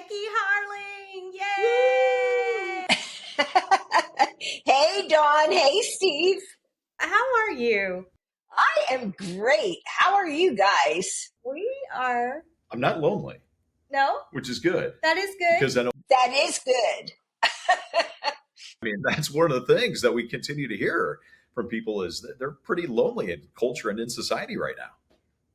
Becky Harling. Woo! Yay! Hey, Dawn. Hey, Steve. How are you? I am great. How are you guys? We are. I'm not lonely, No, which is good that is good. because I know, That is good. that's one of the things that we continue to hear from people is that they're pretty lonely in culture and in society right now.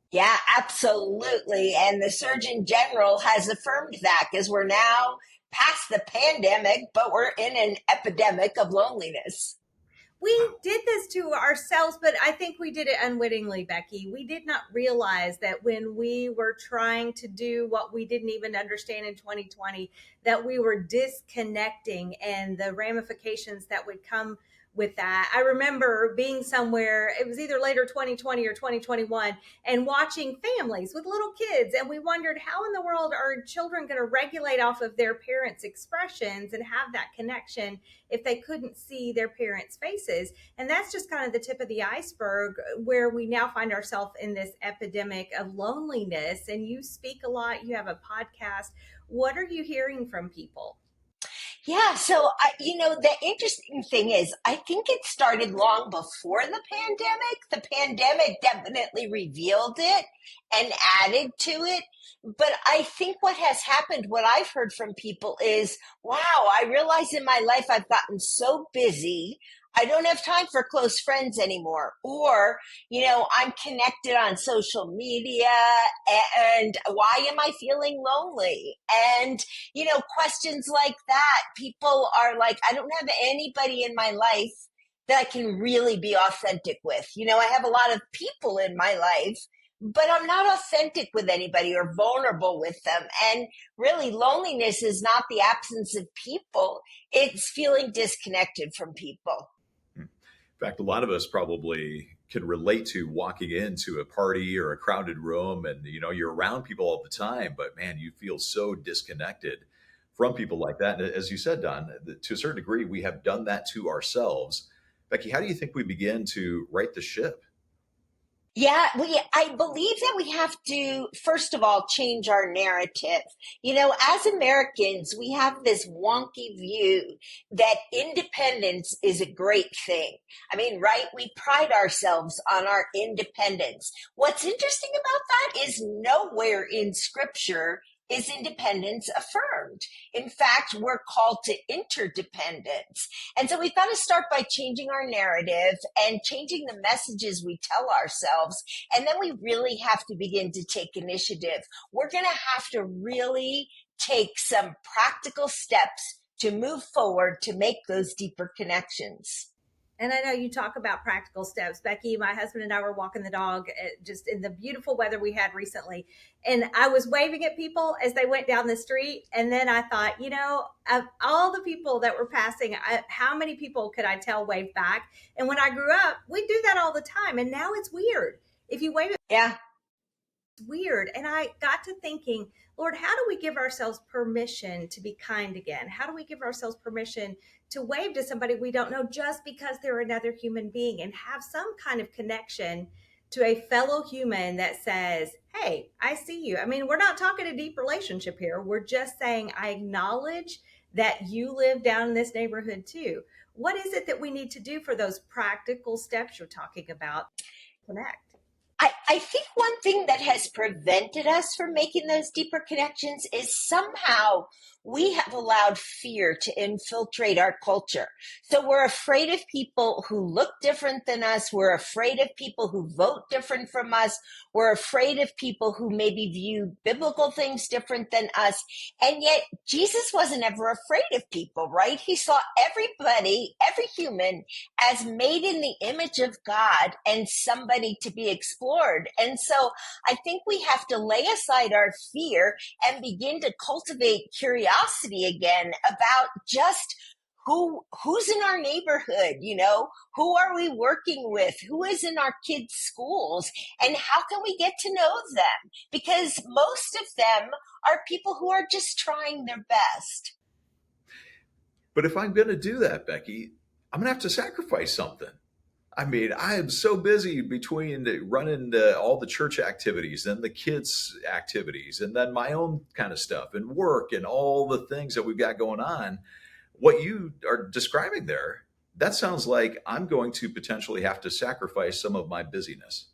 Yeah, absolutely. And the Surgeon General has affirmed that because we're now past the pandemic, but we're in an epidemic of loneliness. We did this to ourselves, but I think we did it unwittingly, Becky. We did not realize that when we were trying to do what we didn't even understand in 2020, that we were disconnecting and the ramifications that would come with that. I remember being somewhere, it was either later 2020 or 2021, and watching families with little kids. And we wondered, how in the world are children going to regulate off of their parents' expressions and have that connection if they couldn't see their parents' faces? And that's just kind of the tip of the iceberg where we now find ourselves in this epidemic of loneliness. And you speak a lot, you have a podcast. What are you hearing from people? Yeah, so the interesting thing is, I think it started long before the pandemic. The pandemic definitely revealed it and added to it. But I think what has happened, what I've heard from people is, wow, I realize in my life I've gotten so busy. I don't have time for close friends anymore. Or, I'm connected on social media, and why am I feeling lonely? And questions like that. People are like, I don't have anybody in my life that I can really be authentic with. I have a lot of people in my life, but I'm not authentic with anybody or vulnerable with them. And really, loneliness is not the absence of people. It's feeling disconnected from people. In fact, a lot of us probably can relate to walking into a party or a crowded room and, you're around people all the time, but man, you feel so disconnected from people like that. And as you said, Don, to a certain degree, we have done that to ourselves. Becky, how do you think we begin to right the ship? Yeah, I believe that we have to, first of all, change our narrative. As Americans, we have this wonky view that independence is a great thing. I mean, right? We pride ourselves on our independence. What's interesting about that is nowhere in scripture is independence affirmed. In fact, we're called to interdependence. And so we've got to start by changing our narrative and changing the messages we tell ourselves. And then we really have to begin to take initiative. We're going to have to really take some practical steps to move forward to make those deeper connections. And I know you talk about practical steps. Becky, my husband and I were walking the dog just in the beautiful weather we had recently. And I was waving at people as they went down the street. And then I thought, of all the people that were passing, how many people could I tell wave back? And when I grew up, we do that all the time. And now it's weird. If you wave at Yeah. weird. And I got to thinking, Lord, how do we give ourselves permission to be kind again? How do we give ourselves permission to wave to somebody we don't know just because they're another human being and have some kind of connection to a fellow human that says, hey, I see you. I mean, we're not talking a deep relationship here. We're just saying, I acknowledge that you live down in this neighborhood too. What is it that we need to do for those practical steps you're talking about? Connect. I think one thing that has prevented us from making those deeper connections is somehow we have allowed fear to infiltrate our culture. So we're afraid of people who look different than us. We're afraid of people who vote different from us. We're afraid of people who maybe view biblical things different than us. And yet Jesus wasn't ever afraid of people, right? He saw everybody, every human, as made in the image of God and somebody to be explored. And so I think we have to lay aside our fear and begin to cultivate curiosity again about just who's in our neighborhood, who are we working with, who is in our kids' schools, and how can we get to know them? Because most of them are people who are just trying their best. But if I'm going to do that, Becky, I'm going to have to sacrifice something. I mean, I am so busy between running all the church activities and the kids' activities, and then my own kind of stuff and work and all the things that we've got going on. What you are describing there, that sounds like I'm going to potentially have to sacrifice some of my busyness.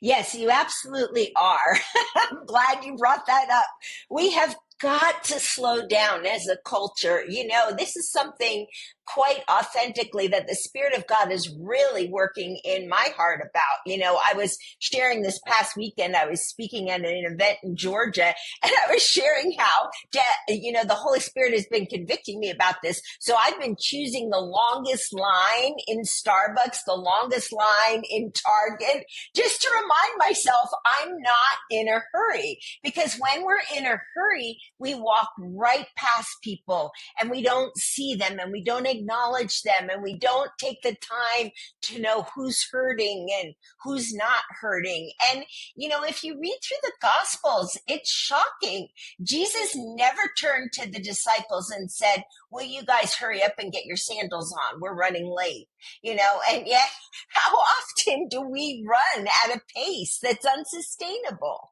Yes, you absolutely are. I'm glad you brought that up. We have got to slow down as a culture. You know, this is something quite authentically that the Spirit of God is really working in my heart about. You know, I was sharing this past weekend, I was speaking at an event in Georgia, and I was sharing how, you know, the Holy Spirit has been convicting me about this. So I've been choosing the longest line in Starbucks, the longest line in Target, just to remind myself I'm not in a hurry. Because when we're in a hurry, we walk right past people and we don't see them and we don't acknowledge them and we don't take the time to know who's hurting and who's not hurting. And, you know, if you read through the Gospels, it's shocking. Jesus never turned to the disciples and said, will you guys hurry up and get your sandals on? We're running late, you know, and yet how often do we run at a pace that's unsustainable?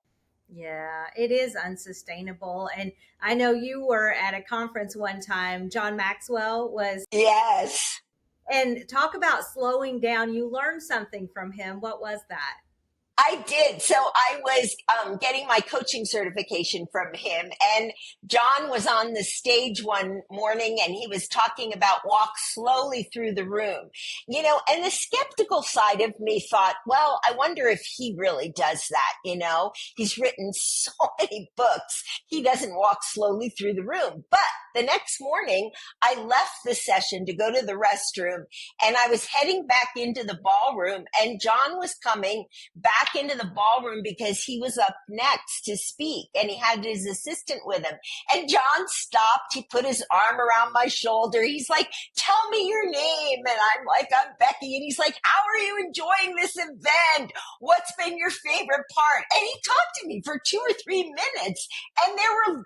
Yeah, it is unsustainable. And I know you were at a conference one time. John Maxwell was, Yes. and talk about slowing down. You learned something from him. What was that? I did. So I was getting my coaching certification from him, and John was on the stage one morning and he was talking about walk slowly through the room. You know, and the skeptical side of me thought, well, I wonder if he really does that. You know, he's written so many books. He doesn't walk slowly through the room. But the next morning, I left the session to go to the restroom, and I was heading back into the ballroom, and John was coming back into the ballroom because he was up next to speak and he had his assistant with him. And John stopped. He put his arm around my shoulder. He's like, tell me your name. And I'm like, I'm Becky. And he's like, how are you enjoying this event? What's been your favorite part? And he talked to me for 2 or 3 minutes, and there were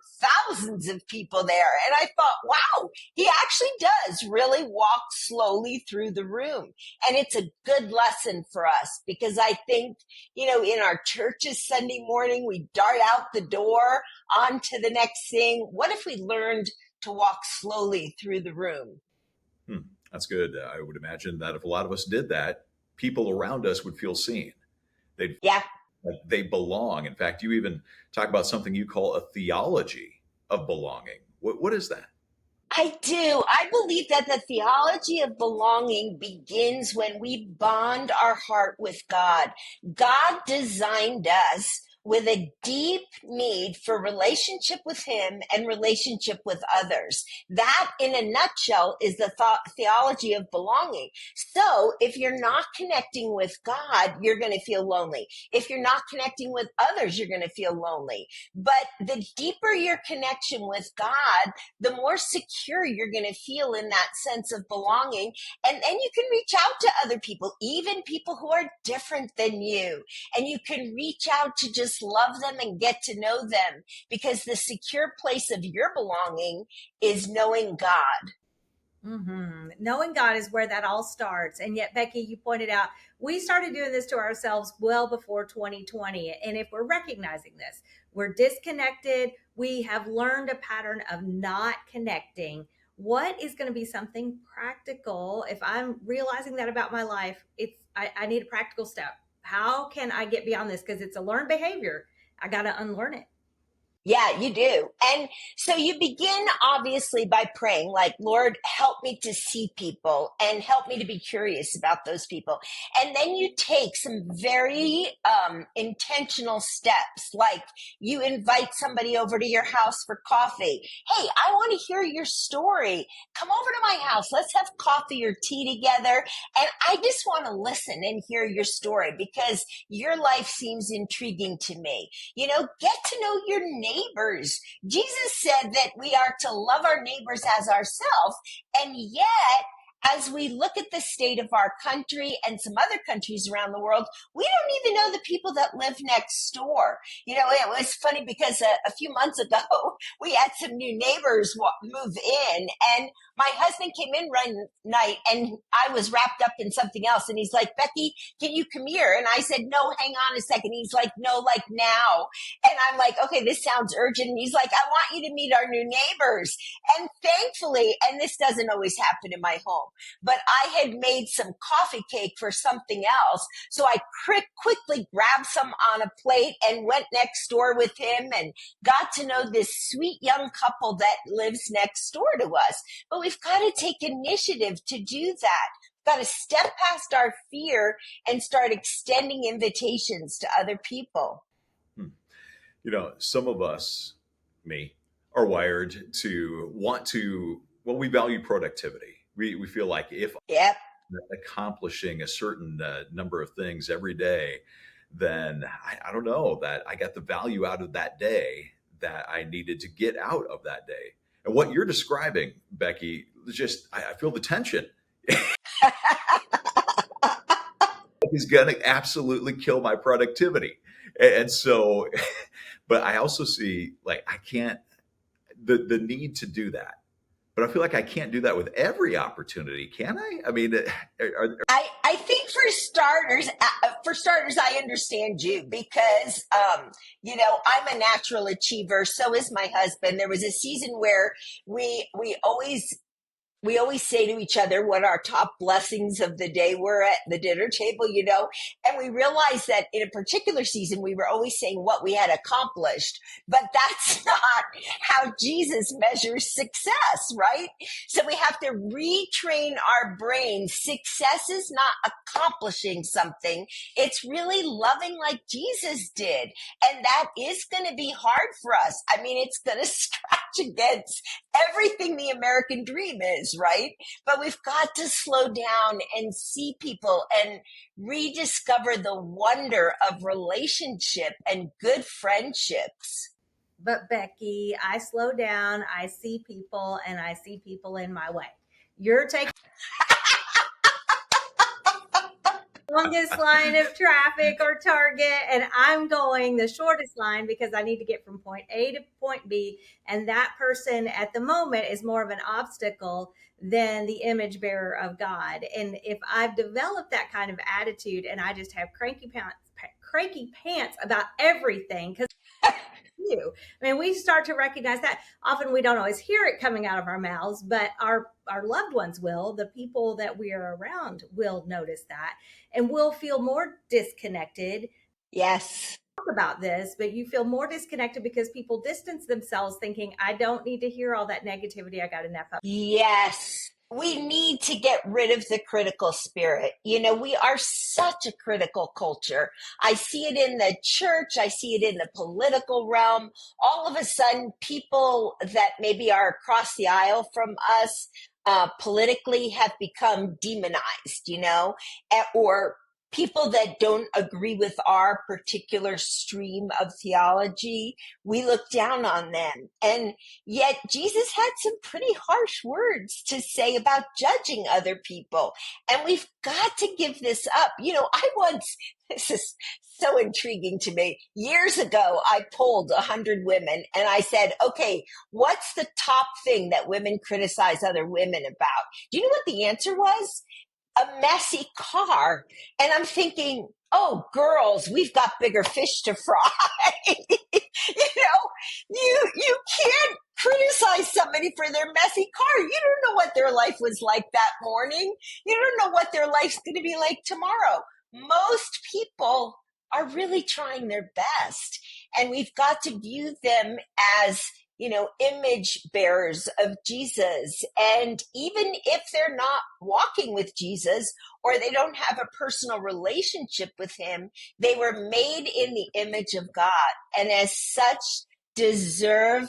thousands of people there. And I thought, wow, he actually does really walk slowly through the room. And it's a good lesson for us because I think, you know, in our churches Sunday morning, we dart out the door on to the next thing. What if we learned to walk slowly through the room? That's good. I would imagine that if a lot of us did that, people around us would feel seen. They'd Yeah. like they belong. In fact, you even talk about something you call a theology of belonging. What is that? I do. I believe that the theology of belonging begins when we bond our heart with God. God designed us with a deep need for relationship with Him and relationship with others. That, in a nutshell, is the theology of belonging. So, if you're not connecting with God, you're going to feel lonely. If you're not connecting with others, you're going to feel lonely. But the deeper your connection with God, the more secure you're going to feel in that sense of belonging. And then you can reach out to other people, even people who are different than you. And you can reach out to just love them and get to know them, because the secure place of your belonging is knowing God. Knowing God is where that all starts. And yet, Becky, you pointed out we started doing this to ourselves well before 2020. And if we're recognizing this, we're disconnected, we have learned a pattern of not connecting. What is going to be something practical? If I'm realizing that about my life, I need a practical step. How can I get beyond this? Because it's a learned behavior. I got to unlearn it. Yeah, you do. And so you begin obviously by praying, like, Lord, help me to see people and help me to be curious about those people. And then you take some very intentional steps, like you invite somebody over to your house for coffee. Hey, I want to hear your story. Come over to my house. Let's have coffee or tea together. And I just want to listen and hear your story because your life seems intriguing to me. You know, get to know your neighbors. Jesus said that we are to love our neighbors as ourselves, and yet as we look at the state of our country and some other countries around the world, we don't even know the people that live next door. You know, it was funny because a few months ago, we had some new neighbors move in, and my husband came in one night and I was wrapped up in something else. And he's like, Becky, can you come here? And I said, no, hang on a second. He's like, no, like now. And I'm like, okay, this sounds urgent. And he's like, I want you to meet our new neighbors. And thankfully, and this doesn't always happen in my home, but I had made some coffee cake for something else. So I quickly grabbed some on a plate and went next door with him and got to know this sweet young couple that lives next door to us. But we've got to take initiative to do that. We've got to step past our fear and start extending invitations to other people. You know, some of us, me, are wired to want to, well, we value productivity. We feel like if Yep. I'm accomplishing a certain number of things every day, then I don't know that I got the value out of that day that I needed to get out of that day. And what you're describing, Becky, just, I feel the tension. Is going to absolutely kill my productivity. And so, but I also see like I can't, the need to do that. But I feel like I can't do that with every opportunity, can I? I mean, I think for starters, I understand you because, you know, I'm a natural achiever. So is my husband. There was a season where we always say to each other what our top blessings of the day were at the dinner table, you know, and we realized that in a particular season, we were always saying what we had accomplished, but that's not how Jesus measures success, right? So we have to retrain our brain. Success is not accomplishing something. It's really loving like Jesus did. And that is going to be hard for us. I mean, it's going to scratch against everything the American dream is, right? But we've got to slow down and see people and rediscover the wonder of relationship and good friendships. But Becky, I slow down, I see people, and I see people in my way. You're taking longest line of traffic or target, and I'm going the shortest line because I need to get from point A to point B, and that person at the moment is more of an obstacle than the image bearer of God. And if I've developed that kind of attitude and I just have cranky pants about everything, because you. I mean, we start to recognize that. Often we don't always hear it coming out of our mouths, but our loved ones will. The people that we are around will notice that, and we'll feel more disconnected. Yes. Talk about this, but you feel more disconnected because people distance themselves, thinking, "I don't need to hear all that negativity. I got enough of." Yes. We need to get rid of the critical spirit. You know, we are such a critical culture. I see it in the church. I see it in the political realm. All of a sudden, people that maybe are across the aisle from us politically have become demonized, you know, or people that don't agree with our particular stream of theology, we look down on them. And yet Jesus had some pretty harsh words to say about judging other people. And we've got to give this up. You know, this is so intriguing to me. Years ago, I polled 100 women and I said, okay, what's the top thing that women criticize other women about? Do you know what the answer was? A messy car. And I'm thinking, oh, girls, we've got bigger fish to fry. You can't criticize somebody for their messy car. You don't know what their life was like that morning. You don't know what their life's going to be like tomorrow. Most people are really trying their best, and we've got to view them as, you know, image bearers of Jesus. And even if they're not walking with Jesus or they don't have a personal relationship with him, they were made in the image of God, and as such deserve,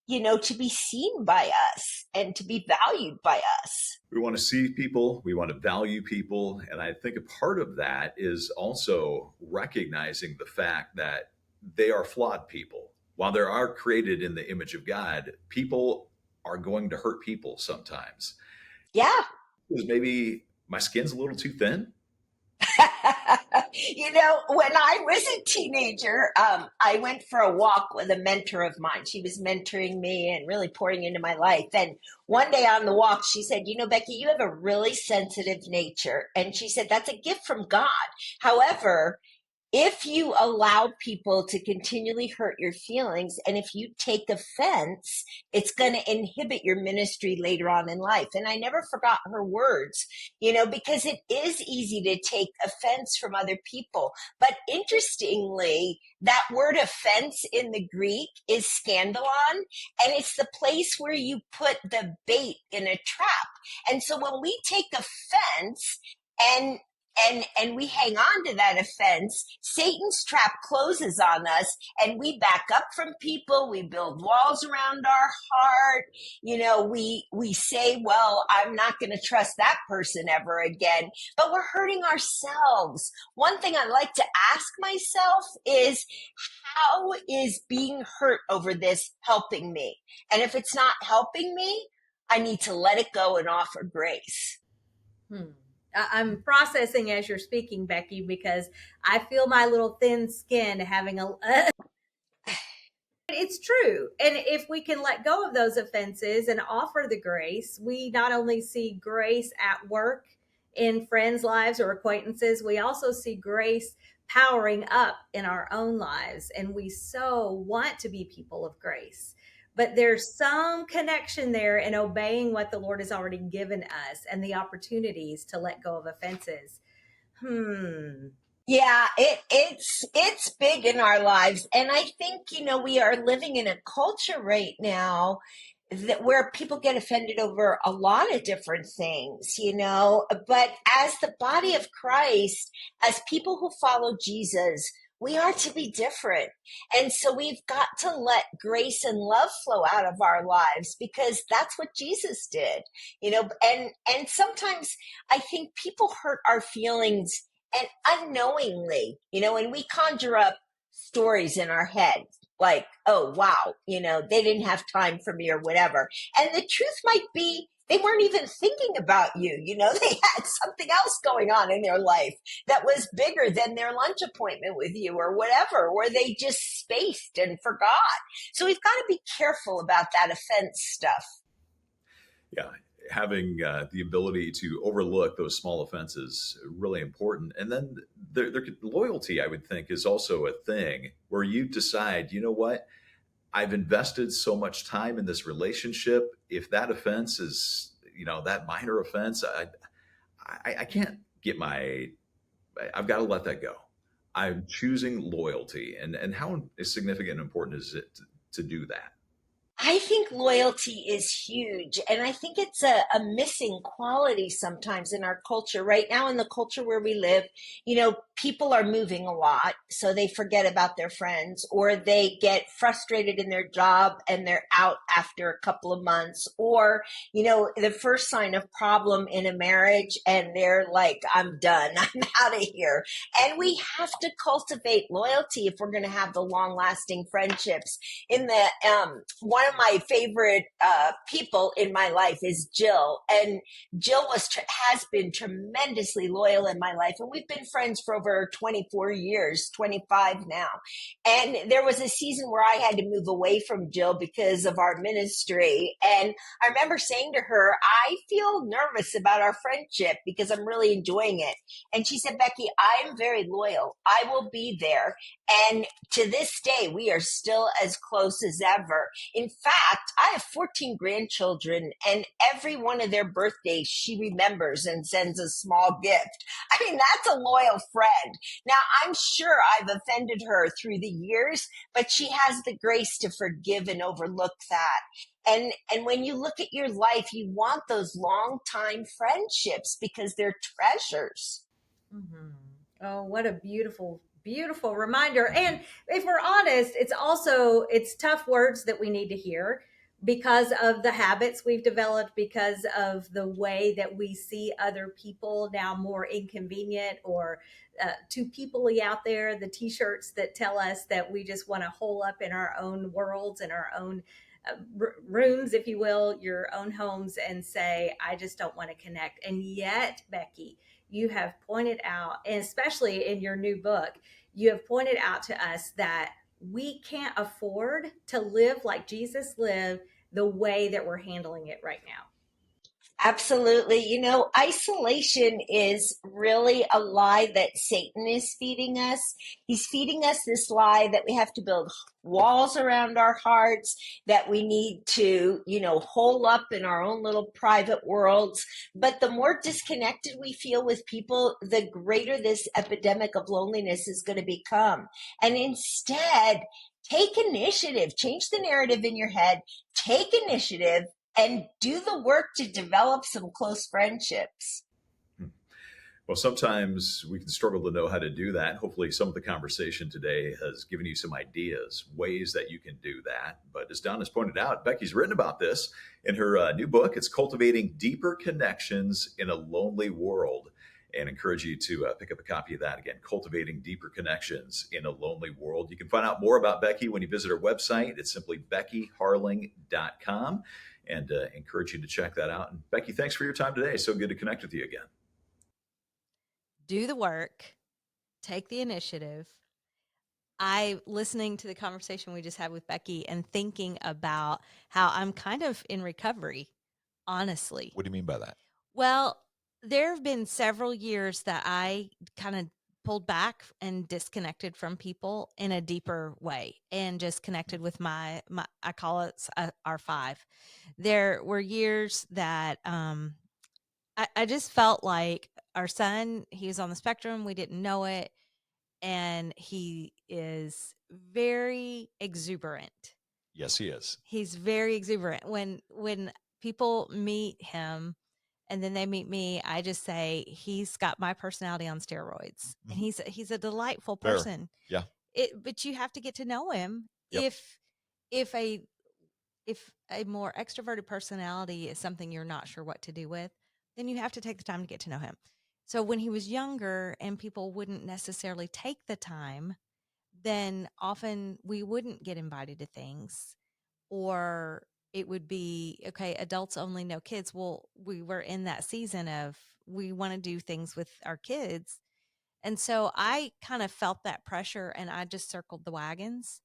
you know, to be seen by us and to be valued by us. we want to see people, we want to value people. And I think a part of that is also recognizing the fact that they are flawed people. While they are created in the image of God, people are going to hurt people sometimes. Yeah. is maybe my skin's a little too thin. When I was a teenager, I went for a walk with a mentor of mine. She was mentoring me and really pouring into my life. And one day on the walk, she said, Becky, you have a really sensitive nature. And she said, that's a gift from God. However, if you allow people to continually hurt your feelings and if you take offense, it's going to inhibit your ministry later on in life. And I never forgot her words, because it is easy to take offense from other people. But interestingly, that word offense in the Greek is scandalon, and it's the place where you put the bait in a trap. And so when we take offense, and we hang on to that offense, Satan's trap closes on us and we back up from people. We build walls around our heart. We say, well, I'm not going to trust that person ever again, but we're hurting ourselves. One thing I like to ask myself is, how is being hurt over this helping me? And if it's not helping me, I need to let it go and offer grace. I'm processing as you're speaking, Becky, because I feel my little thin skin having a it's true. And if we can let go of those offenses and offer the grace, we not only see grace at work in friends' lives or acquaintances, we also see grace powering up in our own lives. And we so want to be people of grace. But there's some connection there in obeying what the Lord has already given us and the opportunities to let go of offenses. Yeah, it's big in our lives. And I think, we are living in a culture right now that where people get offended over a lot of different things, but as the body of Christ, as people who follow Jesus, we are to be different. And so we've got to let grace and love flow out of our lives because that's what Jesus did, and sometimes I think people hurt our feelings and unknowingly, and we conjure up stories in our head like, oh, wow, they didn't have time for me or whatever. And the truth might be they weren't even thinking about you. They had something else going on in their life that was bigger than their lunch appointment with you or whatever, or they just spaced and forgot. So we've got to be careful about that offense stuff. Yeah, having the ability to overlook those small offenses really important. And then loyalty, I would think, is also a thing where you decide, you know what, I've invested so much time in this relationship. If that offense is, that minor offense, I can't get I've got to let that go. I'm choosing loyalty, and how significant and important is it to do that? I think loyalty is huge. And I think it's a missing quality sometimes in our culture. Right now, in the culture where we live, people are moving a lot. So they forget about their friends or they get frustrated in their job and they're out after a couple of months. Or, the first sign of problem in a marriage and they're like, I'm done. I'm out of here. And we have to cultivate loyalty if we're going to have the long lasting friendships. In the one of my favorite people in my life is Jill, and Jill has been tremendously loyal in my life, and we've been friends for over 24 years, 25 now. And there was a season where I had to move away from Jill because of our ministry, and I remember saying to her, I feel nervous about our friendship because I'm really enjoying it. And she said, Becky, I'm very loyal. I will be there. And to this day, we are still as close as ever. In fact, I have 14 grandchildren, and every one of their birthdays, she remembers and sends a small gift. I mean, that's a loyal friend. Now, I'm sure I've offended her through the years, but she has the grace to forgive and overlook that. And when you look at your life, you want those long time friendships because they're treasures. Mm-hmm. Oh, what a beautiful, beautiful reminder. And if we're honest, it's tough words that we need to hear because of the habits we've developed, because of the way that we see other people now more inconvenient or too people-y out there, the t-shirts that tell us that we just want to hole up in our own worlds and our own rooms, if you will, your own homes, and say, I just don't want to connect. And yet, Becky, you have pointed out, and especially in your new book, you have pointed out to us that we can't afford to live like Jesus lived the way that we're handling it right now. Absolutely. Isolation is really a lie that Satan is feeding us. He's feeding us this lie that we have to build walls around our hearts, that we need to, hole up in our own little private worlds. But the more disconnected we feel with people, the greater this epidemic of loneliness is going to become. And instead, take initiative, change the narrative in your head, take initiative and do the work to develop some close friendships. Well, sometimes we can struggle to know how to do that. Hopefully, some of the conversation today has given you some ideas, ways that you can do that. But as Don has pointed out, Becky's written about this in her new book. It's Cultivating Deeper Connections in a Lonely World. And encourage you to pick up a copy of that. Again, Cultivating Deeper Connections in a Lonely World. You can find out more about Becky when you visit her website. It's simply beckyharling.com. And encourage you to check that out. And Becky, thanks for your time today. So good to connect with you again. Do the work, take the initiative. Listening to the conversation we just had with Becky and thinking about how I'm kind of in recovery, honestly. What do you mean by that? Well, there have been several years that I kind of pulled back and disconnected from people in a deeper way and just connected with my I call it our five. There were years that I just felt like our son, he was on the spectrum. We didn't know it. And he is very exuberant. Yes, he is. He's very exuberant. When people meet him and then they meet me, I just say he's got my personality on steroids. And he's a delightful Fair. person. Yeah. But you have to get to know him. Yep. If a more extroverted personality is something you're not sure what to do with, then you have to take the time to get to know him. So when he was younger and people wouldn't necessarily take the time, then often we wouldn't get invited to things, or it would be, okay, adults only, no kids. Well, we were in that season of we want to do things with our kids. And so I kind of felt that pressure and I just circled the wagons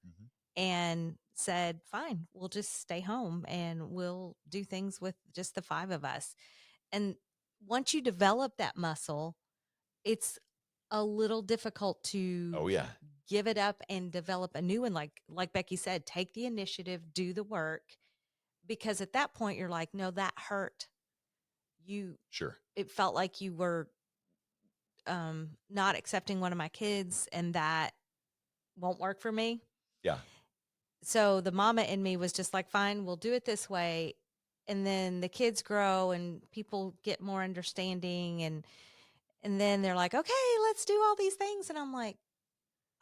and said, fine, we'll just stay home and we'll do things with just the five of us. And once you develop that muscle, it's a little difficult to give it up and develop a new one. Like Becky said, take the initiative, do the work, because at that point you're like, no, that hurt. It felt like you were not accepting one of my kids, and that won't work for me. Yeah. So the mama in me was just like, fine, we'll do it this way. And then the kids grow and people get more understanding, and then they're like, okay, let's do all these things. And I'm like,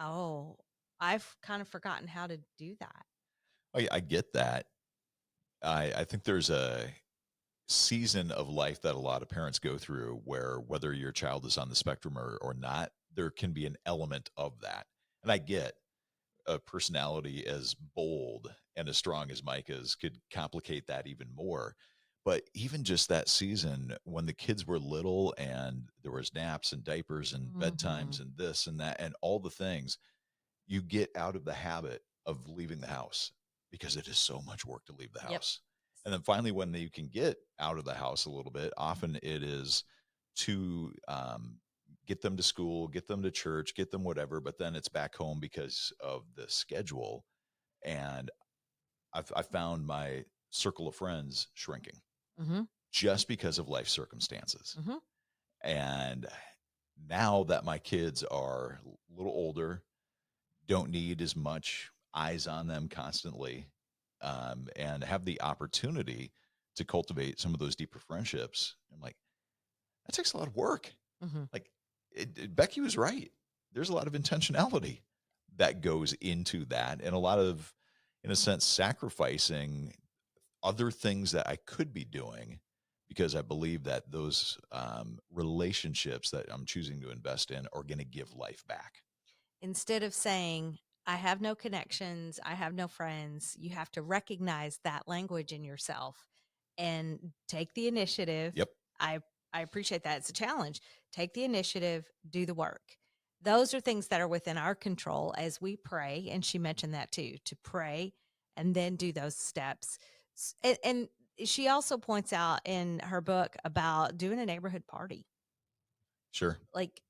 oh, I've kind of forgotten how to do that. I get that. I think there's a season of life that a lot of parents go through where whether your child is on the spectrum or not, there can be an element of that. And I get a personality as bold and as strong as Micah's could complicate that even more. But even just that season when the kids were little and there was naps and diapers and bedtimes and this and that and all the things, you get out of the habit of leaving the house because it is so much work to leave the house. And then finally, when you can get out of the house a little bit, often it is to get them to school, get them to church, get them whatever, but then it's back home because of the schedule. And I found my circle of friends shrinking just because of life circumstances. And now that my kids are a little older, don't need as much eyes on them constantly, and have the opportunity to cultivate some of those deeper friendships. I'm like, that takes a lot of work. Like Becky was right. There's a lot of intentionality that goes into that, and a lot of, in a sense, sacrificing other things that I could be doing because I believe that those relationships that I'm choosing to invest in are going to give life back. Instead of saying, I have no connections, I have no friends. You have to recognize that language in yourself and take the initiative. Yep. I appreciate that. It's a challenge. Take the initiative, do the work. Those are things that are within our control as we pray. And she mentioned that too, to pray and then do those steps. And she also points out in her book about doing a neighborhood party. Sure. Like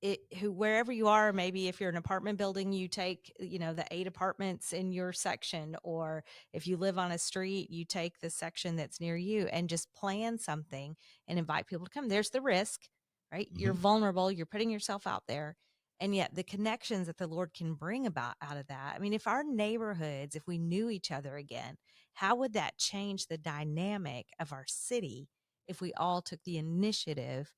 wherever you are, maybe if you're an apartment building, you take, the 8 apartments in your section, or if you live on a street, you take the section that's near you and just plan something and invite people to come. There's the risk, right? You're vulnerable, you're putting yourself out there. And yet the connections that the Lord can bring about out of that. I mean, if our neighborhoods, if we knew each other again, how would that change the dynamic of our city if we all took the initiative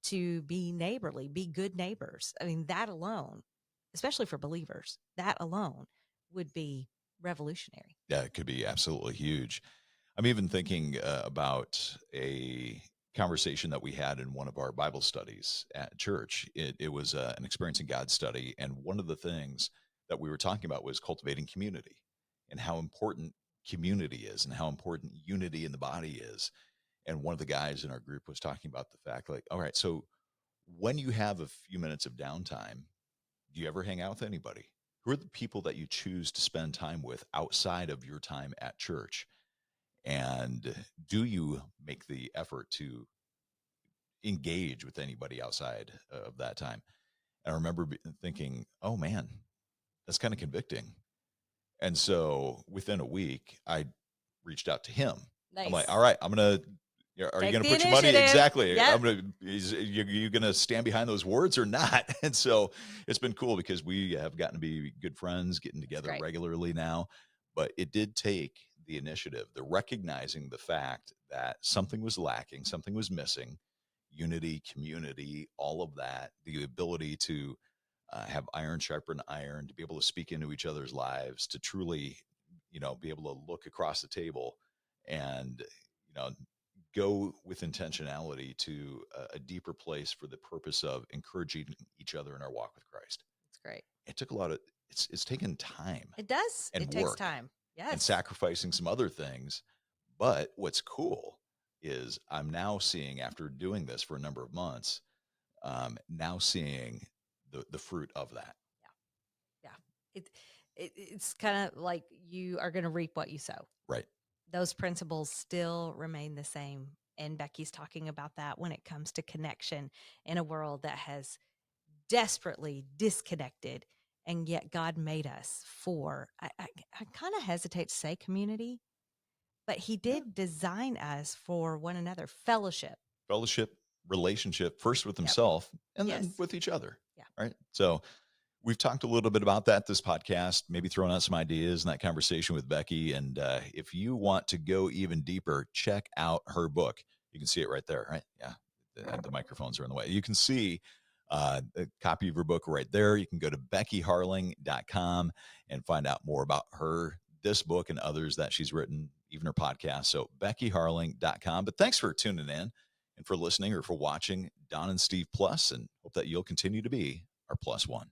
to be neighborly, be good neighbors? I mean, that alone, especially for believers, that alone would be revolutionary. Yeah, it could be absolutely huge. I'm even thinking about a conversation that we had in one of our Bible studies at church. It was an Experiencing God study. And one of the things that we were talking about was cultivating community and how important community is and how important unity in the body is. And one of the guys in our group was talking about the fact, like, all right, so when you have a few minutes of downtime, do you ever hang out with anybody? Who are the people that you choose to spend time with outside of your time at church? And do you make the effort to engage with anybody outside of that time? And I remember thinking, oh man, that's kind of convicting. And so within a week, I reached out to him. Nice. I'm like, all right, are you Take going to the put your money? initiative. Exactly. Yep. You going to stand behind those words or not? And so it's been cool because we have gotten to be good friends, getting together regularly now. But it did take the initiative, the recognizing the fact that something was lacking, something was missing, unity, community, all of that, the ability to have iron sharpen iron, to be able to speak into each other's lives, to truly, be able to look across the table and, go with intentionality to a deeper place for the purpose of encouraging each other in our walk with Christ. That's great. It took it's taken time. It does. And it work takes time. Yes. and sacrificing some other things. But what's cool is I'm now seeing, after doing this for a number of months, now seeing the fruit of that. Yeah. It's kind of like you are going to reap what you sow. Right. Those principles still remain the same. And Becky's talking about that when it comes to connection in a world that has desperately disconnected. And yet God made us for, I kind of hesitate to say community, but he did design us for one another. Fellowship, Relationship, first with himself and then Yes. with each other. Yeah. Right. So we've talked a little bit about that this podcast, maybe throwing out some ideas in that conversation with Becky. And if you want to go even deeper, check out her book. You can see it right there, right? Yeah. The microphones are in the way. You can see a copy of her book right there. You can go to beckyharling.com and find out more about her, this book, and others that she's written, even her podcast. So beckyharling.com. But thanks for tuning in and for listening or for watching Don and Steve Plus, and hope that you'll continue to be our plus one.